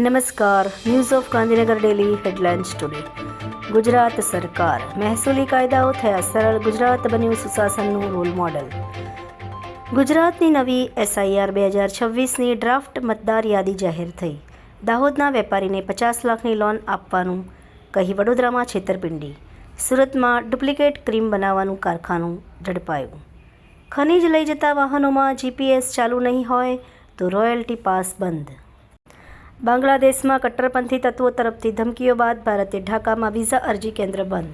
નમસ્કાર. News of Gandhinagar daily headlines today. Gujarat સરકાર મહેસૂલી કાયદાઓ થયા સરળ, ગુજરાત બન્યું સુશાસનનું રોલ મોડલ. ગુજરાતની નવી SIR 2026ની ડ્રાફ્ટ મતદાર યાદી જાહેર થઈ. દાહોદના વેપારીને 50 લાખની લોન આપવાનું કહી વડોદરામાં છેતરપિંડી. સુરતમાં ડુપ્લિકેટ ક્રીમ બનાવવાનું કારખાનું ઝડપાયું. ખનીજ લઈ જતા વાહનોમાં GPS ચાલુ નહીં હોય તો રોયલ્ટી પાસ બંધ. બાંગ્લાદેશમાં કટ્ટરપંથી તત્વો તરફથી ધમકીઓ બાદ ભારતે ઢાકામાં વિઝા અરજી કેન્દ્ર બંધ.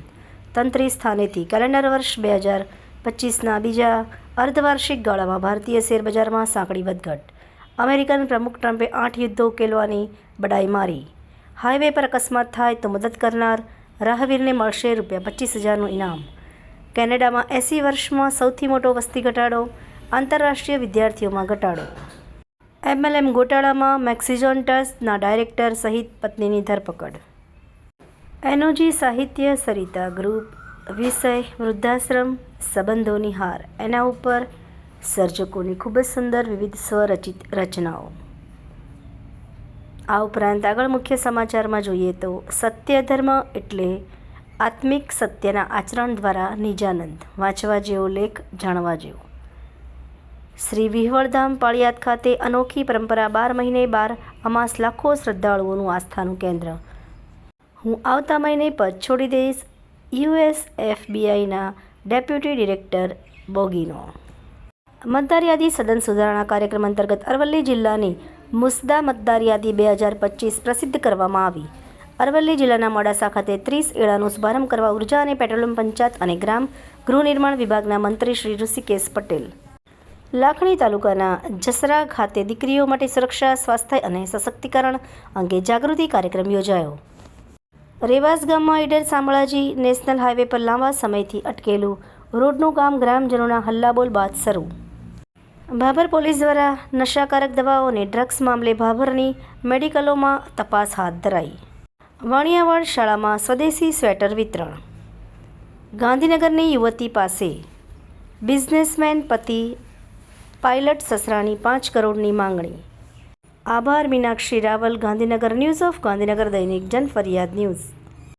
તંત્રી સ્થાનેથી કેલેન્ડર વર્ષ 2025ના બીજા અર્ધવાર્ષિક ગાળામાં ભારતીય શેરબજારમાં સાંકડી વધઘટ. અમેરિકન પ્રમુખ ટ્રમ્પે 8 યુદ્ધો ઉકેલવાની બડાઈ મારી. હાઈવે પર અકસ્માત થાય તો મદદ કરનાર રાહવીરને મળશે ₹25,000નું ઇનામ. કેનેડામાં 80 વર્ષમાં સૌથી મોટો વસ્તી ઘટાડો, આંતરરાષ્ટ્રીય વિદ્યાર્થીઓમાં ઘટાડો. MLM ગોટાળામાં મેક્સિઝોન્ટસના ડાયરેક્ટર સહિત પત્નીની ધરપકડ. NOG સાહિત્ય સરિતા ગ્રુપ. વિષય વૃદ્ધાશ્રમ સંબંધોની હાર. એના ઉપર સર્જકોની ખૂબ જ સુંદર વિવિધ સ્વરચિત રચનાઓ. આ ઉપરાંત આગળ મુખ્ય સમાચારમાં જોઈએ તો સત્ય ધર્મ એટલે આત્મિક સત્યના આચરણ દ્વારા નિજાનંદ. વાંચવા જેવો લેખ, જાણવા જેવો. શ્રી વિહવળધામ પાળિયાદ ખાતે અનોખી પરંપરા 12 મહિને 12 અમાસ લાખો શ્રદ્ધાળુઓનું આસ્થાનું કેન્દ્ર. હું આવતા મહિને પદ છોડી દઈશ. US FBIના ડેપ્યુટી ડિરેક્ટર બોગીનો. મતદાર યાદી સદન સુધારણા કાર્યક્રમ અંતર્ગત અરવલ્લી જિલ્લાની મુસદ્દા મતદાર યાદી 2025 પ્રસિદ્ધ કરવામાં આવી. અરવલ્લી જિલ્લાના મોડાસા ખાતે 30 એળાનો શુભારંભ કરવા ઉર્જા અને પેટ્રોલિયમ પંચાયત અને ગ્રામ ગૃહ નિર્માણ વિભાગના મંત્રી શ્રી ઋષિકેશ પટેલ. લાખણી તાલુકાના જસરા ખાતે દીકરીઓ માટે સુરક્ષા, સ્વાસ્થ્ય અને સશક્તિકરણ અંગે જાગૃતિ કાર્યક્રમ યોજાયો. રેવાસ ગામમાં ઈડર શામળાજી નેશનલ હાઈવે પર લાંબા સમયથી અટકેલું રોડનું કામ ગ્રામજનોના હલ્લાબોલ બાદ શરૂ. ભાભર પોલીસ દ્વારા નશાકારક દવાઓ અને ડ્રગ્સ મામલે ભાભરની મેડિકલોમાં તપાસ હાથ ધરાઈ. વાણિયાવાડ શાળામાં સ્વદેશી સ્વેટર વિતરણ. ગાંધીનગરની યુવતી પાસે બિઝનેસમેન પતિ પાયલટ સસરાની 5 કરોડની માંગણી. આભાર. મીનાક્ષી રાવલ, ગાંધીનગર. ન્યૂઝ ઓફ ગાંધીનગર દૈનિક જનફરિયાદ ન્યૂઝ.